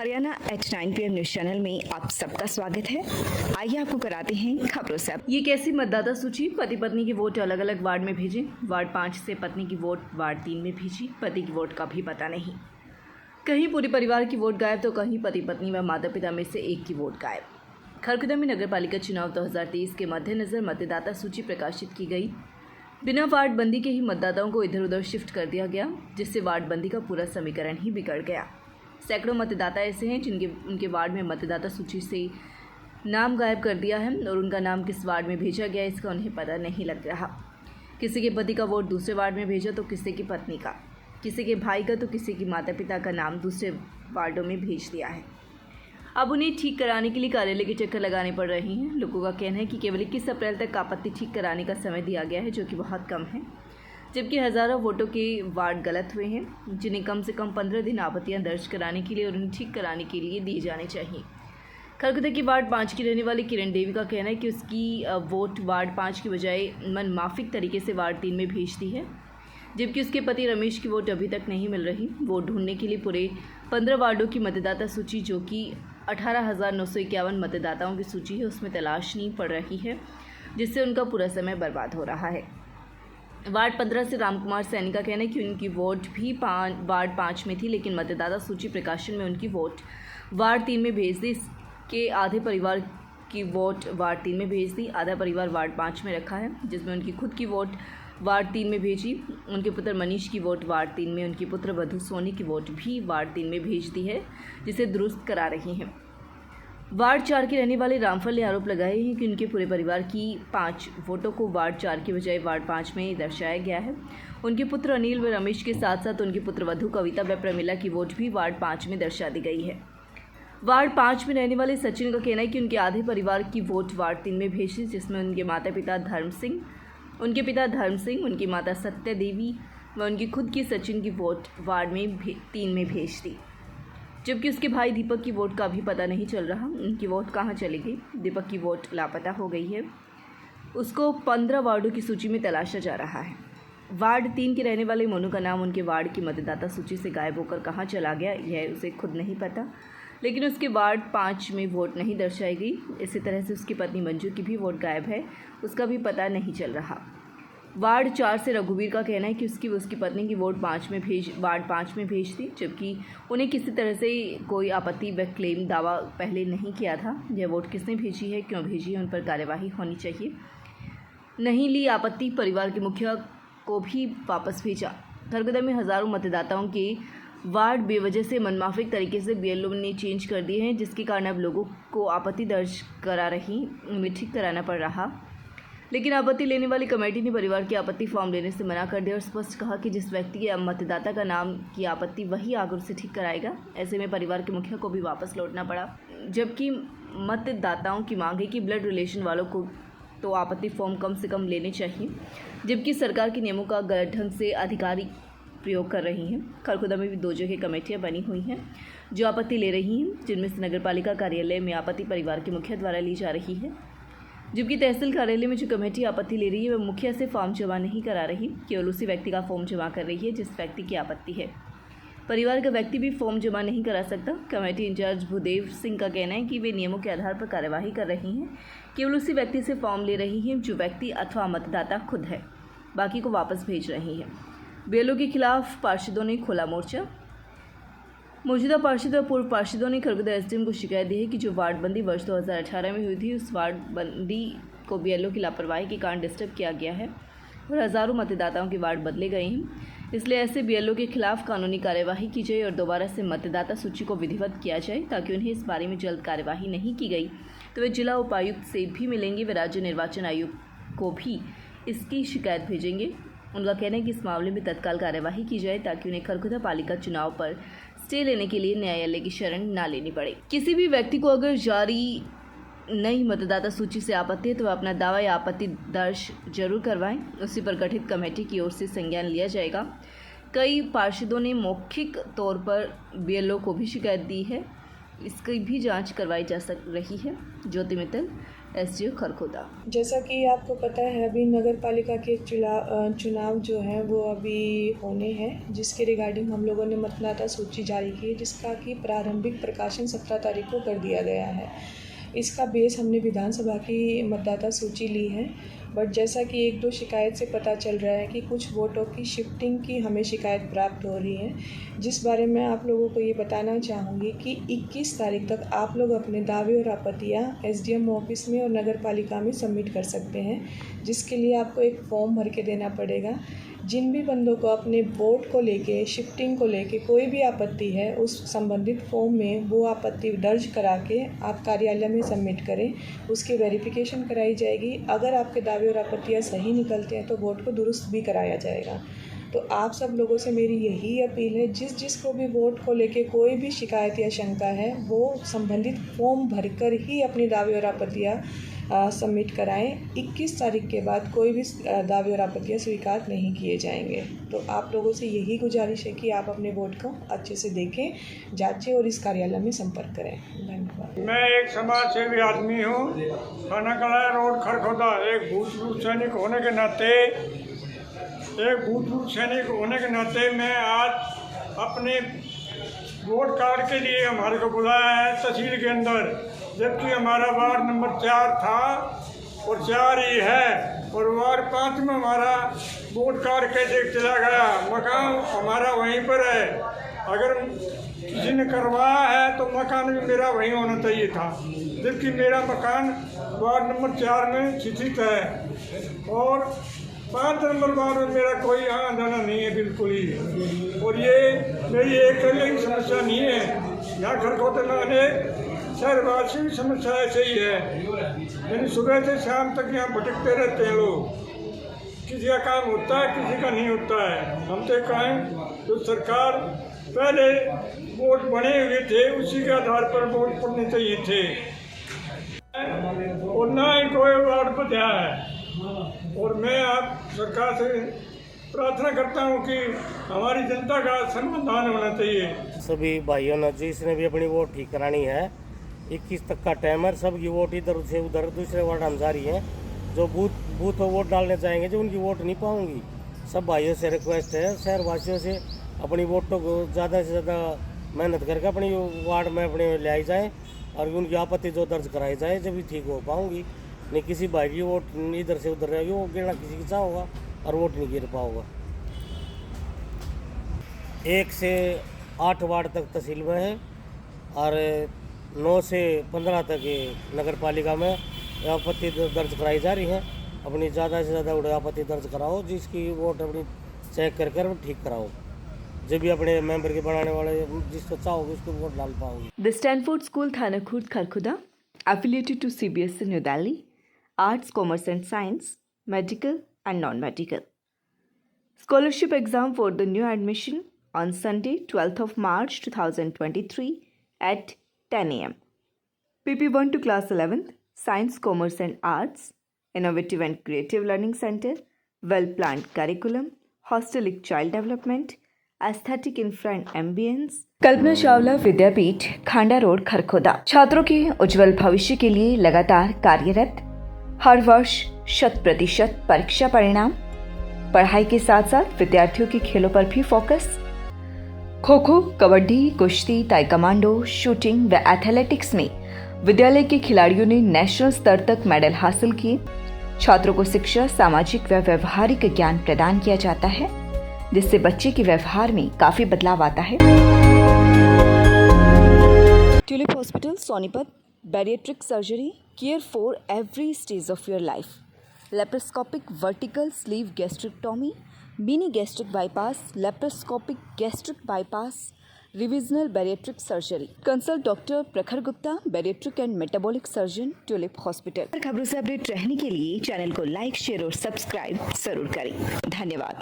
Haryana at 9 PM news channel में आप सबका स्वागत है। आइए आपको कराते हैं खबरों से। ये कैसी मतदाता सूची? पति पत्नी की वोट अलग अलग वार्ड में भेजें। वार्ड 5 से पत्नी की वोट वार्ड 3 में भेजी। पति की वोट का भी पता नहीं। कहीं पूरे परिवार की वोट गायब तो कहीं पति पत्नी व माता पिता में से एक की वोट गायब। खरखुदा में नगर पालिका चुनाव 2023 के मद्देनजर मतदाता सूची प्रकाशित की गई। बिना वार्ड बंदी के ही मतदाताओं को इधर उधर शिफ्ट कर दिया गया, जिससे वार्ड बंदी का पूरा समीकरण ही बिगड़ गया। सैकड़ों मतदाता ऐसे हैं जिनके उनके वार्ड में मतदाता सूची से नाम गायब कर दिया है और उनका नाम किस वार्ड में भेजा गया इसका उन्हें पता नहीं लग रहा। किसी के पति का वोट दूसरे वार्ड में भेजा तो किसी की पत्नी का, किसी के भाई का तो किसी की माता पिता का नाम दूसरे वार्डों में भेज दिया है। अब उन्हें ठीक कराने के लिए कार्यालय के चक्कर लगाने पड़ रहे हैं। लोगों का कहना है कि केवल 21 अप्रैल तक आपत्ति ठीक कराने का समय दिया गया है, जो कि बहुत कम है, जबकि हज़ारों वोटों के वार्ड गलत हुए हैं, जिन्हें कम से कम 15 दिन आपत्तियां दर्ज कराने के लिए और उन्हें ठीक कराने के लिए दिए जाने चाहिए। खरखुदा की वार्ड 5 की रहने वाली किरण देवी का कहना है कि उसकी वोट वार्ड 5 की बजाय मनमाफिक तरीके से वार्ड 3 में भेज दी है, जबकि उसके पति रमेश की वोट अभी तक नहीं मिल रही। वोट ढूंढने के लिए पूरे 15 वार्डों की मतदाता सूची, जो कि 18,951 मतदाताओं की सूची है, उसमें तलाशनी पड़ रही है, जिससे उनका पूरा समय बर्बाद हो रहा है। वार्ड 15 से रामकुमार सैनी का कहना है कि उनकी वोट भी वार्ड 5 में थी, लेकिन मतदाता सूची प्रकाशन में उनकी वोट वार्ड 3 में भेज दी। इसके आधे परिवार की वोट वार्ड 3 में भेज दी, आधा परिवार वार्ड 5 में रखा है, जिसमें उनकी खुद की वोट वार्ड 3 में भेजी। उनके पुत्र मनीष की वोट वार्ड 3 में, उनकी पुत्र वधु सोनी की वोट भी वार्ड 3 में भेज दी है, जिसे दुरुस्त करा रही हैं। वार्ड 4 के रहने वाले रामफल ने आरोप लगाए हैं कि उनके पूरे परिवार की 5 वोटों को वार्ड 4 की बजाय वार्ड 5 में दर्शाया गया है। उनके पुत्र अनिल व रमेश के साथ साथ उनकी पुत्र वधु कविता व प्रमिला की वोट भी वार्ड 5 में दर्शा दी गई है। वार्ड 5 में रहने वाले सचिन का कहना है कि उनके आधे परिवार की वोट वार्ड 3 में भेजी, जिसमें उनके माता पिता धर्म सिंह, उनकी माता सत्य देवी व उनकी खुद की सचिन की वोट वार्ड में 3 में भेज दी, जबकि उसके भाई दीपक की वोट का भी पता नहीं चल रहा। उनकी वोट कहाँ चली गई? दीपक की वोट लापता हो गई है, उसको 15 वार्डों की सूची में तलाशा जा रहा है। वार्ड 3 के रहने वाले मोनू का नाम उनके वार्ड की मतदाता सूची से गायब होकर कहाँ चला गया, यह उसे खुद नहीं पता, लेकिन उसके वार्ड 5 में वोट नहीं दर्शाई गई। इसी तरह से उसकी पत्नी मंजू की भी वोट गायब है, उसका भी पता नहीं चल रहा। वार्ड 4 से रघुवीर का कहना है कि उसकी पत्नी की वोट वार्ड 5 में भेज दी, जबकि उन्हें किसी तरह से कोई आपत्ति व क्लेम दावा पहले नहीं किया था। यह वोट किसने भेजी है, क्यों भेजी है, उन पर कार्यवाही होनी चाहिए। नहीं ली आपत्ति, परिवार के मुखिया को भी वापस भेजा। खरखुदा में हज़ारों मतदाताओं के वार्ड बेवजह से मनमाफिक तरीके से BLO ने चेंज कर दिए हैं, जिसके कारण अब लोगों को आपत्ति दर्ज करा रही उन्हें ठीक कराना पड़ रहा। लेकिन आपत्ति लेने वाली कमेटी ने परिवार की आपत्ति फॉर्म लेने से मना कर दिया और स्पष्ट कहा कि जिस व्यक्ति के मतदाता का नाम की आपत्ति वही आगे उसे ठीक कराएगा। ऐसे में परिवार के मुखिया को भी वापस लौटना पड़ा, जबकि मतदाताओं की मांग है कि ब्लड रिलेशन वालों को तो आपत्ति फॉर्म कम से कम लेने चाहिए, जबकि सरकार के नियमों का गलत ढंग से अधिकारी प्रयोग कर रही हैं। खरखुदा में भी 2 जगह कमेटियाँ बनी हुई हैं जो आपत्ति ले रही हैं, जिनमें से नगर पालिका कार्यालय में आपत्ति परिवार के मुखिया द्वारा ली जा रही है, जबकि तहसील कार्यालय में जो कमेटी आपत्ति ले रही है वह मुखिया से फॉर्म जमा नहीं करा रही, केवल उसी व्यक्ति का फॉर्म जमा कर रही है जिस व्यक्ति की आपत्ति है। परिवार का व्यक्ति भी फॉर्म जमा नहीं करा सकता। कमेटी इंचार्ज भूदेव सिंह का कहना है कि वे नियमों के आधार पर कार्यवाही कर रही हैं, केवल उसी व्यक्ति से फॉर्म ले रही हैं जो व्यक्ति अथवा मतदाता खुद है, बाकी को वापस भेज रही हैं। BLO के खिलाफ पार्षदों ने खोला मोर्चा। मौजूदा पार्षद और पूर्व पार्षदों ने खरखुदा SDM को शिकायत दी है कि जो वार्ड बंदी वर्ष 2018 में हुई थी, उस वार्ड बंदी को BLO की लापरवाही के कारण डिस्टर्ब किया गया है और हज़ारों मतदाताओं के वार्ड बदले गए हैं। इसलिए ऐसे BLO के खिलाफ कानूनी कार्यवाही की जाए और दोबारा से मतदाता सूची को विधिवत किया जाए, ताकि उन्हें इस बारे में जल्द कार्यवाही नहीं की गई तो वे जिला उपायुक्त से भी मिलेंगे व राज्य निर्वाचन आयोग को भी इसकी शिकायत भेजेंगे। उनका कहना है कि इस मामले में तत्काल कार्यवाही की जाए, ताकि उन्हें खरखुदा पालिका चुनाव पर स्टे लेने के लिए न्यायालय की शरण ना लेनी पड़े। किसी भी व्यक्ति को अगर जारी नई मतदाता सूची से आपत्ति है तो वह अपना दावा या आपत्ति दर्ज जरूर करवाएं, उसी पर गठित कमेटी की ओर से संज्ञान लिया जाएगा। कई पार्षदों ने मौखिक तौर पर BLO को भी शिकायत दी है, इसकी भी जांच करवाई जा रही है। ज्योति मित्तल, एसडीओ खरखोदा। जैसा कि आपको पता है अभी नगर पालिका के चुनाव जो हैं वो अभी होने हैं, जिसके रिगार्डिंग हम लोगों ने मतदाता सूची जारी की है, जिसका कि प्रारंभिक प्रकाशन 17 तारीख को कर दिया गया है। इसका बेस हमने विधानसभा की मतदाता सूची ली है, बट जैसा कि 1-2 शिकायत से पता चल रहा है कि कुछ वोटों की शिफ्टिंग की हमें शिकायत प्राप्त हो रही है, जिस बारे में आप लोगों को ये बताना चाहूँगी कि 21 तारीख तक आप लोग अपने दावे और आपत्तियाँ एसडीएम ऑफिस में और नगर पालिका में सबमिट कर सकते हैं, जिसके लिए आपको एक फॉर्म भर के देना पड़ेगा। जिन भी बंदों को अपने वोट को लेके, शिफ्टिंग को लेके कोई भी आपत्ति है, उस संबंधित फॉर्म में वो आपत्ति दर्ज करा के आप कार्यालय में सबमिट करें, उसकी वेरिफिकेशन कराई जाएगी। अगर आपके दावे और आपत्तियाँ सही निकलते हैं तो वोट को दुरुस्त भी कराया जाएगा। तो आप सब लोगों से मेरी यही अपील है, जिसको भी वोट को लेके कोई भी शिकायत या शंका है, वो संबंधित फॉर्म भरकर ही अपनी दावे और आपत्तियाँ सबमिट कराएं। 21 तारीख के बाद कोई भी दावे और आपत्तियाँ स्वीकार नहीं किए जाएंगे। तो आप लोगों से यही गुजारिश है कि आप अपने वोट को अच्छे से देखें, जांचें और इस कार्यालय में संपर्क करें। धन्यवाद। मैं एक समाज सेवी आदमी हूँ, थाना कलाया रोड खरखोदा। एक भूतपूर्व सैनिक होने के नाते मैं आज अपने वोट कार्ड के लिए हमारे को बुलाया है तहसील के अंदर, जबकि हमारा वार्ड नंबर 4 था और 4 ही है, और वार्ड 5 में हमारा वोट कार्ड कैसे चला गया। मकान हमारा वहीं पर है, अगर किसी ने करवाया है तो मकान भी मेरा वहीं होना चाहिए था, जबकि मेरा मकान वार्ड नंबर 4 में स्थित है और 5 नंबर वार्ड में मेरा कोई आना जाना नहीं है बिल्कुल ही। और ये मेरी एक की समस्या नहीं है, यहाँ खरखोदा में अनेक शहरवासी की समस्या ऐसे ही है, यानी सुबह से शाम तक यहाँ भटकते रहते हैं लोग। किसी का काम होता है, किसी का नहीं होता है। हम तो कहें तो सरकार पहले वोट बने हुए थे, उसी के आधार पर वोट पड़ने चाहिए थे, और ना ही कोई वार्ड बचा है। और मैं आप सरकार से प्रार्थना करता हूं कि हमारी जनता का समाधान होना चाहिए। सभी भाइयों ने जिसने भी अपनी वोट ठीक करानी है, 21 तक का टाइम है। सबकी वोट इधर से उधर दूसरे वार्ड हम जारी हैं, जो बूथ वोट डालने जाएंगे जो उनकी वोट नहीं पाऊंगी। सब भाइयों से रिक्वेस्ट है, शहरवासियों से अपनी वोटों को ज़्यादा से ज़्यादा मेहनत करके अपनी वार्ड में अपने ले आई जाए और उनकी आपत्ति जो दर्ज कराई जाए, जब भी ठीक हो पाऊंगी। नहीं किसी भाई की वोट इधर से उधर रहेगी, वो गिरना किसी की चाहोगा और वोट नहीं गिर पाओगा। 1 से 8 वार्ड तक तहसील में है और 9 से 15 तक नगर पालिका में आपत्ति दर्ज कराई जा रही है। अपनी ज़्यादा से ज़्यादा आपत्ति दर्ज कराओ, जिसकी वोट अपनी चेक कर ठीक कराओ। जब भी अपने मेंबर के बनाने वाले जिसको चाहोगे उसको वोट डाल पाओगे। द स्टैनफोर्ड स्कूल थाना Khurd Kharkhoda, affiliated to CBSE New Delhi, Arts, Commerce and Science, Medical and Non-Medical. Scholarship exam for the new admission on Sunday, 12th of March 2023 at 10 a.m. PP1 to Class 11th, Science, Commerce and Arts, Innovative and Creative Learning Center, well-planned curriculum, holistic child development, aesthetic infra and ambience. Kalpana Chawla Vidyapeeth, Khanda road, Kharkhoda. छात्रों के उज्जवल भविष्य के लिए लगातार कार्यरत, हर वर्ष 100% परीक्षा परिणाम। पढ़ाई के साथ साथ विद्यार्थियों के खेलों पर भी फोकस। खो खो, कबड्डी, कुश्ती, ताइक्वांडो, शूटिंग व एथलेटिक्स में विद्यालय के खिलाड़ियों ने नेशनल स्तर तक मेडल हासिल किए। छात्रों को शिक्षा, सामाजिक व व्यवहारिक ज्ञान प्रदान किया जाता है, जिससे बच्चे के व्यवहार में काफी बदलाव आता है। Tulip hospital, Sonipat, bariatric surgery, care for every stage of your life, laparoscopic vertical sleeve gastrectomy, mini gastric bypass, laparoscopic gastric bypass, revisional bariatric surgery. Consult doctor Prakhar Gupta, bariatric and metabolic surgeon, Tulip hospital. खबरों से update रहने के लिए channel को like, share और subscribe जरूर करें। धन्यवाद।